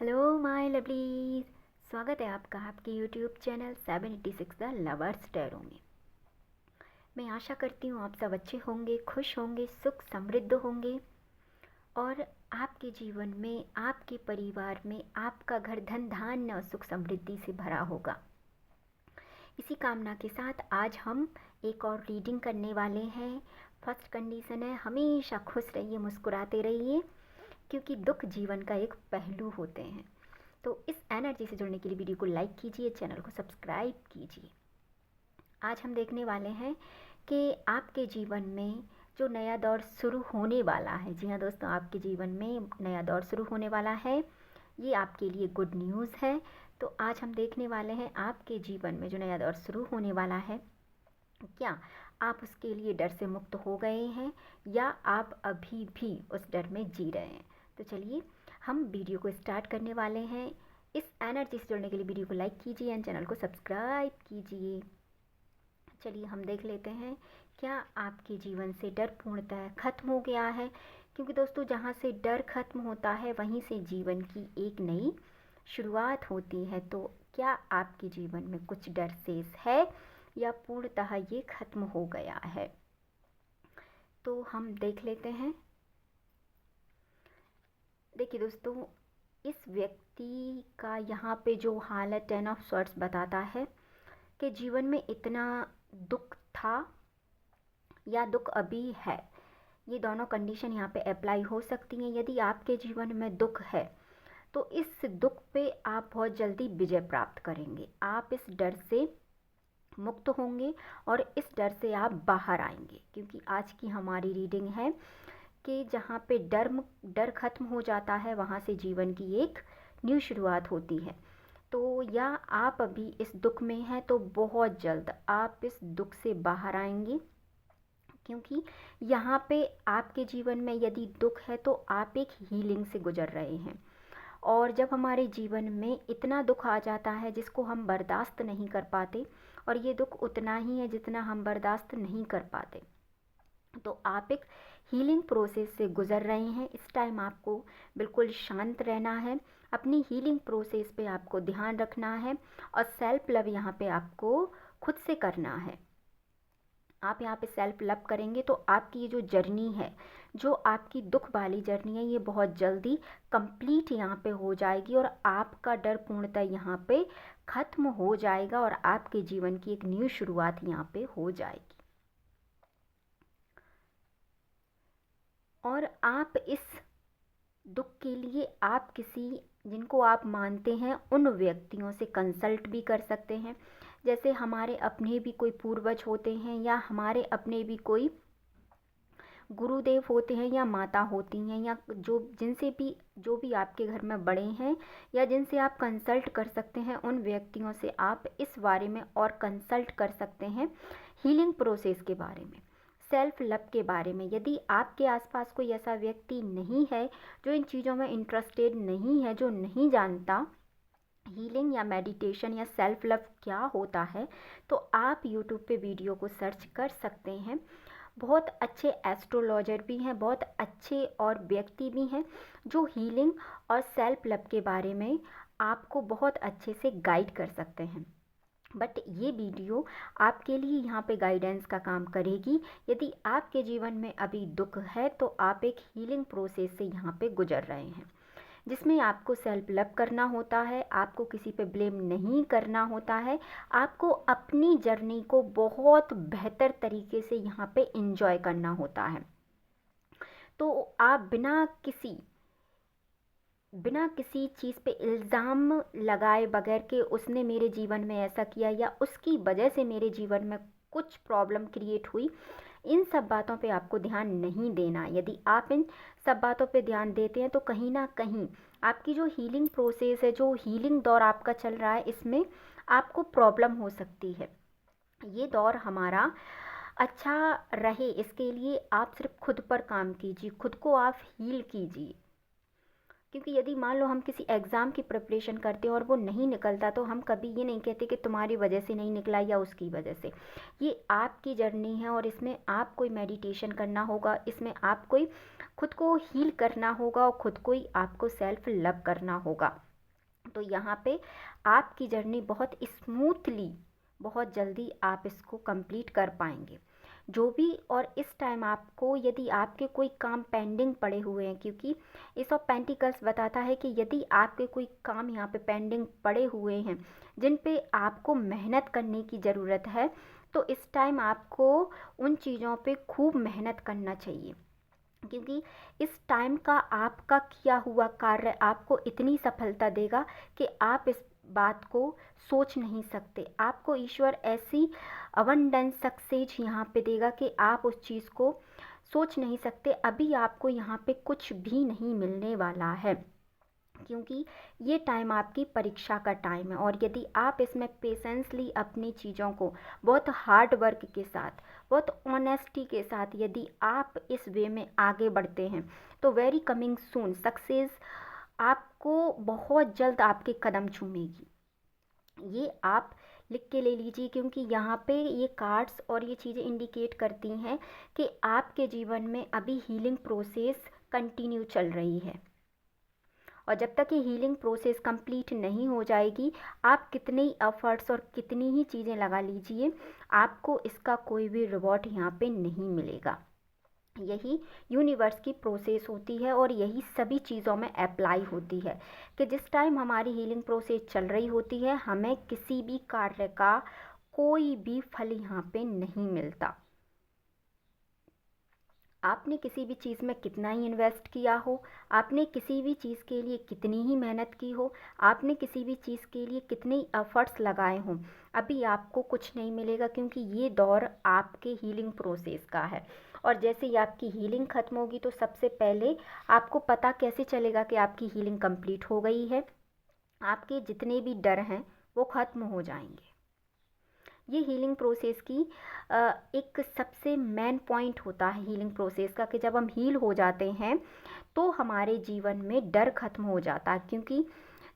Hello my lovelies. स्वागत है आपका आपके YouTube channel 786 the lovers tarot में। मैं आशा करती हूँ आप सब अच्छे होंगे, खुश होंगे, सुख समृद्ध होंगे और आपके जीवन में, आपके परिवार में आपका घर धन धान्य और सुख समृद्धि से भरा होगा। इसी कामना के साथ आज हम एक और रीडिंग करने वाले हैं। फर्स्ट कंडीशन है, हमेशा खुश रहिए, मुस्कुराते रहिए, क्योंकि दुख जीवन का एक पहलू होते हैं। तो इस एनर्जी से जुड़ने के लिए वीडियो को लाइक कीजिए, चैनल को सब्सक्राइब कीजिए। आज हम देखने वाले हैं कि आपके जीवन में जो नया दौर शुरू होने वाला है, जी हाँ दोस्तों, आपके जीवन में नया दौर शुरू होने वाला है, ये आपके लिए गुड न्यूज़ है। तो आज हम देखने वाले हैं आपके जीवन में जो नया दौर शुरू होने वाला है, क्या आप उसके लिए डर से मुक्त हो गए हैं या आप अभी भी उस डर में जी रहे हैं। तो चलिए हम वीडियो को स्टार्ट करने वाले हैं। इस एनर्जी से जुड़ने के लिए वीडियो को लाइक कीजिए एंड चैनल को सब्सक्राइब कीजिए। चलिए हम देख लेते हैं क्या आपके जीवन से डर पूर्णतः खत्म हो गया है, क्योंकि दोस्तों जहाँ से डर खत्म होता है वहीं से जीवन की एक नई शुरुआत होती है। तो क्या आपके जीवन में कुछ डर शेष है या पूर्णतः ये खत्म हो गया है, तो हम देख लेते हैं। देखिए दोस्तों, इस व्यक्ति का यहाँ पे जो हाल है, 10 ऑफ स्वॉर्ड्स बताता है कि जीवन में इतना दुख था या दुख अभी है। ये दोनों कंडीशन यहाँ पे अप्लाई हो सकती हैं। यदि आपके जीवन में दुख है तो इस दुख पे आप बहुत जल्दी विजय प्राप्त करेंगे। आप इस डर से मुक्त होंगे और इस डर से आप बाहर आएंगे, क्योंकि आज की हमारी रीडिंग है कि जहाँ पे डर खत्म हो जाता है वहाँ से जीवन की एक न्यू शुरुआत होती है। तो या आप अभी इस दुख में हैं तो बहुत जल्द आप इस दुख से बाहर आएंगे, क्योंकि यहाँ पे आपके जीवन में यदि दुख है तो आप एक हीलिंग से गुजर रहे हैं। और जब हमारे जीवन में इतना दुख आ जाता है जिसको हम बर्दाश्त नहीं कर पाते, और ये दुख उतना ही है जितना हम बर्दाश्त नहीं कर पाते, तो आप एक हीलिंग प्रोसेस से गुज़र रहे हैं। इस टाइम आपको बिल्कुल शांत रहना है, अपनी हीलिंग प्रोसेस पे आपको ध्यान रखना है और सेल्फ लव यहाँ पे आपको खुद से करना है। आप यहाँ पे सेल्फ लव करेंगे तो आपकी ये जो जर्नी है, जो आपकी दुख वाली जर्नी है, ये बहुत जल्दी कंप्लीट यहाँ पे हो जाएगी और आपका डर पूर्णतः यहाँ पे ख़त्म हो जाएगा और आपके जीवन की एक न्यू शुरुआत यहाँ पे हो जाएगी। और आप इस दुख के लिए आप किसी जिनको आप मानते हैं उन व्यक्तियों से कंसल्ट भी कर सकते हैं। जैसे हमारे अपने भी कोई पूर्वज होते हैं या हमारे अपने भी कोई गुरुदेव होते हैं या माता होती हैं या जो भी आपके घर में बड़े हैं या जिनसे आप कंसल्ट कर सकते हैं, उन व्यक्तियों से आप इस बारे में और कंसल्ट कर सकते हैं हीलिंग प्रोसेस के बारे में, सेल्फ लव के बारे में। यदि आपके आसपास कोई ऐसा व्यक्ति नहीं है जो इन चीज़ों में इंटरेस्टेड नहीं है, जो नहीं जानता हीलिंग या मेडिटेशन या सेल्फ लव क्या होता है, तो आप यूट्यूब पे वीडियो को सर्च कर सकते हैं। बहुत अच्छे एस्ट्रोलॉजर भी हैं, बहुत अच्छे और व्यक्ति भी हैं जो हीलिंग और सेल्फ लव के बारे में आपको बहुत अच्छे से गाइड कर सकते हैं। बट ये वीडियो आपके लिए यहाँ पे गाइडेंस का काम करेगी। यदि आपके जीवन में अभी दुख है तो आप एक हीलिंग प्रोसेस से यहाँ पे गुजर रहे हैं, जिसमें आपको सेल्फ लव करना होता है, आपको किसी पे ब्लेम नहीं करना होता है, आपको अपनी जर्नी को बहुत बेहतर तरीके से यहाँ पे एंजॉय करना होता है। तो आप बिना किसी चीज़ पे इल्ज़ाम लगाए बगैर कि उसने मेरे जीवन में ऐसा किया या उसकी वजह से मेरे जीवन में कुछ प्रॉब्लम क्रिएट हुई, इन सब बातों पे आपको ध्यान नहीं देना। यदि आप इन सब बातों पे ध्यान देते हैं तो कहीं ना कहीं आपकी जो हीलिंग प्रोसेस है, जो हीलिंग दौर आपका चल रहा है, इसमें आपको प्रॉब्लम हो सकती है। ये दौर हमारा अच्छा रहे इसके लिए आप सिर्फ खुद पर काम कीजिए, खुद को आप हील कीजिए। क्योंकि यदि मान लो हम किसी एग्ज़ाम की प्रिपरेशन करते हैं और वो नहीं निकलता, तो हम कभी ये नहीं कहते कि तुम्हारी वजह से नहीं निकला या उसकी वजह से। ये आपकी जर्नी है और इसमें आप कोई मेडिटेशन करना होगा, इसमें आप कोई खुद को हील करना होगा और खुद को ही आपको सेल्फ लव करना होगा। तो यहाँ पे आपकी जर्नी बहुत स्मूथली, बहुत जल्दी आप इसको कंप्लीट कर पाएंगे जो भी। और इस टाइम आपको, यदि आपके कोई काम पेंडिंग पड़े हुए हैं, क्योंकि इस ऑफ पेंटिकल्स बताता है कि यदि आपके कोई काम यहाँ पे पेंडिंग पड़े हुए हैं जिन पे आपको मेहनत करने की ज़रूरत है, तो इस टाइम आपको उन चीज़ों पे खूब मेहनत करना चाहिए, क्योंकि इस टाइम का आपका किया हुआ कार्य आपको इतनी सफलता देगा कि आप इस बात को सोच नहीं सकते। आपको ईश्वर ऐसी अबंडेंस सक्सेस यहाँ पे देगा कि आप उस चीज़ को सोच नहीं सकते। अभी आपको यहाँ पे कुछ भी नहीं मिलने वाला है, क्योंकि ये टाइम आपकी परीक्षा का टाइम है। और यदि आप इसमें पेशेंसली अपनी चीज़ों को बहुत हार्ड वर्क के साथ, बहुत ऑनेस्टी के साथ यदि आप इस वे में आगे बढ़ते हैं, तो वेरी कमिंग सून सक्सेस आपको बहुत जल्द आपके कदम चूमेगी। ये आप लिख के ले लीजिए, क्योंकि यहाँ पे ये कार्ड्स और ये चीज़ें इंडिकेट करती हैं कि आपके जीवन में अभी हीलिंग प्रोसेस कंटिन्यू चल रही है। और जब तक ये हीलिंग प्रोसेस कंप्लीट नहीं हो जाएगी, आप कितने ही एफर्ट्स और कितनी ही चीज़ें लगा लीजिए, आपको इसका कोई भी रिवॉर्ड यहाँ पे नहीं मिलेगा। यही यूनिवर्स की प्रोसेस होती है और यही सभी चीज़ों में अप्लाई होती है कि जिस टाइम हमारी हीलिंग प्रोसेस चल रही होती है, हमें किसी भी कार्य का कोई भी फल यहाँ पे नहीं मिलता। आपने किसी भी चीज़ में कितना ही इन्वेस्ट किया हो, आपने किसी भी चीज़ के लिए कितनी ही मेहनत की हो, आपने किसी भी चीज़ के लिए कितने ही एफर्ट्स लगाए हों, अभी आपको कुछ नहीं मिलेगा, क्योंकि ये दौर आपके हीलिंग प्रोसेस का है। और जैसे ही आपकी हीलिंग ख़त्म होगी, तो सबसे पहले आपको पता कैसे चलेगा कि आपकी हीलिंग कंप्लीट हो गई है? आपके जितने भी डर हैं वो ख़त्म हो जाएंगे। ये हीलिंग प्रोसेस की एक सबसे मेन पॉइंट होता है हीलिंग प्रोसेस का, कि जब हम हील हो जाते हैं तो हमारे जीवन में डर खत्म हो जाता है। क्योंकि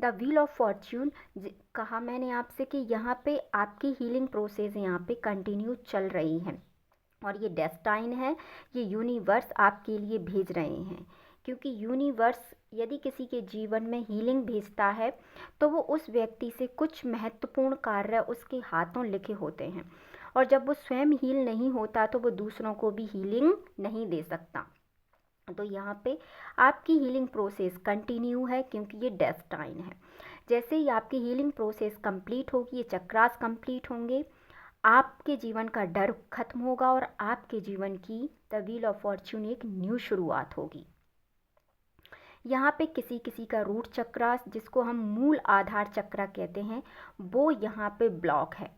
द व्हील ऑफ फॉर्च्यून कहा मैंने आपसे कि यहाँ पे आपकी हीलिंग प्रोसेस यहाँ पे कंटिन्यू चल रही है, और ये डेस्टाइन है, ये यूनिवर्स आपके लिए भेज रहे हैं। क्योंकि यूनिवर्स यदि किसी के जीवन में हीलिंग भेजता है, तो वो उस व्यक्ति से कुछ महत्वपूर्ण कार्य उसके हाथों लिखे होते हैं, और जब वो स्वयं हील नहीं होता तो वो दूसरों को भी हीलिंग नहीं दे सकता। तो यहाँ पे आपकी हीलिंग प्रोसेस कंटिन्यू है, क्योंकि ये डेस्टाइन है। जैसे ही आपकी हीलिंग प्रोसेस कंप्लीट होगी, ये चक्रास कंप्लीट होंगे, आपके जीवन का डर खत्म होगा और आपके जीवन की द व्हील ऑफ फॉर्च्यून एक न्यू शुरुआत होगी। यहाँ पे किसी किसी का रूट चक्रा, जिसको हम मूल आधार चक्रा कहते हैं, वो यहाँ पे ब्लॉक है।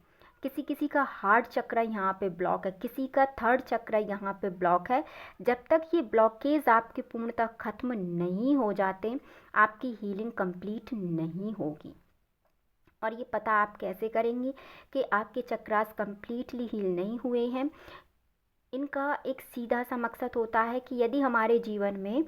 किसी किसी का हार्ट चक्रा यहाँ पे ब्लॉक है, किसी का थर्ड चक्रा यहाँ पे ब्लॉक है। जब तक ये ब्लॉकेज आपके पूर्णतः खत्म नहीं हो जाते, आपकी हीलिंग कंप्लीट नहीं होगी। और ये पता आप कैसे करेंगे कि आपके चक्रास कंप्लीटली हील नहीं हुए हैं? इनका एक सीधा सा मकसद होता है कि यदि हमारे जीवन में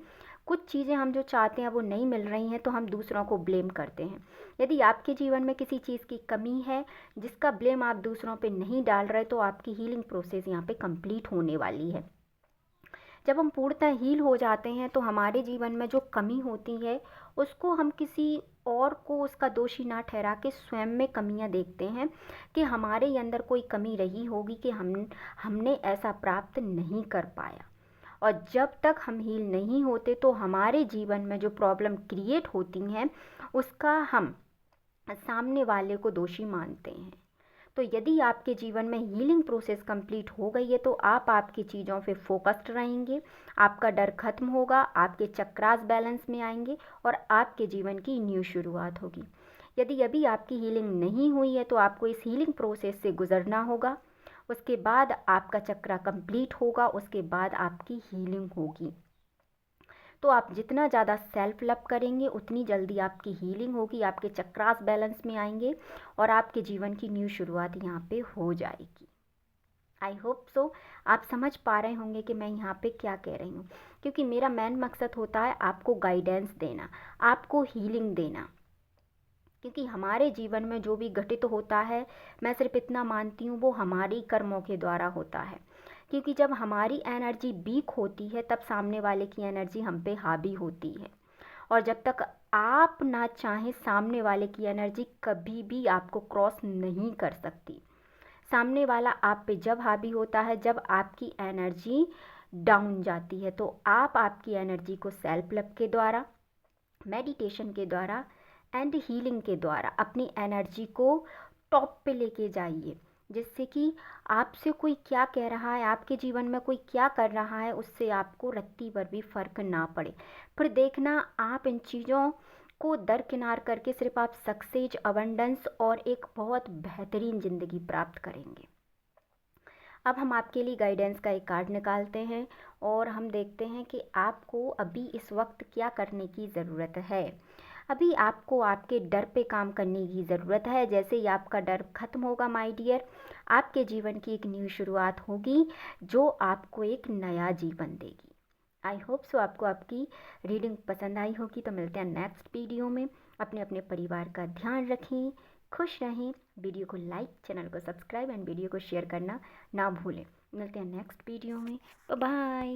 कुछ चीज़ें हम जो चाहते हैं वो नहीं मिल रही हैं, तो हम दूसरों को ब्लेम करते हैं। यदि आपके जीवन में किसी चीज़ की कमी है जिसका ब्लेम आप दूसरों पे नहीं डाल रहे, तो आपकी हीलिंग प्रोसेस यहाँ पे कंप्लीट होने वाली है। जब हम पूर्णतः हील हो जाते हैं, तो हमारे जीवन में जो कमी होती है उसको हम किसी और को उसका दोषी ना ठहरा के स्वयं में कमियां देखते हैं कि हमारे अंदर कोई कमी रही होगी कि हमने ऐसा प्राप्त नहीं कर पाया। और जब तक हम हील नहीं होते, तो हमारे जीवन में जो प्रॉब्लम क्रिएट होती हैं उसका हम सामने वाले को दोषी मानते हैं। तो यदि आपके जीवन में हीलिंग प्रोसेस कंप्लीट हो गई है, तो आप आपकी चीज़ों पे फोकस्ड रहेंगे, आपका डर खत्म होगा, आपके चक्रास बैलेंस में आएंगे और आपके जीवन की न्यू शुरुआत होगी। यदि अभी आपकी हीलिंग नहीं हुई है, तो आपको इस हीलिंग प्रोसेस से गुजरना होगा। उसके बाद आपका चक्रा कंप्लीट होगा, उसके बाद आपकी हीलिंग होगी। तो आप जितना ज़्यादा सेल्फ लव करेंगे, उतनी जल्दी आपकी हीलिंग होगी, आपके चक्रास बैलेंस में आएंगे और आपके जीवन की न्यू शुरुआत यहाँ पे हो जाएगी। आई होप सो आप समझ पा रहे होंगे कि मैं यहाँ पे क्या कह रही हूँ, क्योंकि मेरा मेन मकसद होता है आपको गाइडेंस देना, आपको हीलिंग देना। क्योंकि हमारे जीवन में जो भी घटित होता है, मैं सिर्फ इतना मानती हूँ, वो हमारी कर्मों के द्वारा होता है। क्योंकि जब हमारी एनर्जी वीक होती है, तब सामने वाले की एनर्जी हम पे हावी होती है। और जब तक आप ना चाहें सामने वाले की एनर्जी कभी भी आपको क्रॉस नहीं कर सकती। सामने वाला आप पे जब हावी होता है, जब आपकी एनर्जी डाउन जाती है, तो आप आपकी एनर्जी को सेल्फ लव के द्वारा, मेडिटेशन के द्वारा एंड हीलिंग के द्वारा अपनी एनर्जी को टॉप पे लेके जाइए, जिससे कि आपसे कोई क्या कह रहा है, आपके जीवन में कोई क्या कर रहा है, उससे आपको रत्ती भर भी फर्क ना पड़े। फिर देखना आप इन चीज़ों को दरकिनार करके सिर्फ आप सक्सेस, अबंडेंस और एक बहुत बेहतरीन ज़िंदगी प्राप्त करेंगे। अब हम आपके लिए गाइडेंस का एक कार्ड निकालते हैं और हम देखते हैं कि आपको अभी इस वक्त क्या करने की ज़रूरत है। अभी आपको आपके डर पे काम करने की ज़रूरत है। जैसे ही आपका डर खत्म होगा माय डियर, आपके जीवन की एक न्यू शुरुआत होगी जो आपको एक नया जीवन देगी। आई होप सो आपको आपकी रीडिंग पसंद आई होगी। तो मिलते हैं नेक्स्ट वीडियो में। अपने अपने परिवार का ध्यान रखें, खुश रहें। वीडियो को लाइक, चैनल को सब्सक्राइब एंड वीडियो को शेयर करना ना भूलें। मिलते हैं नेक्स्ट वीडियो में। Bye bye.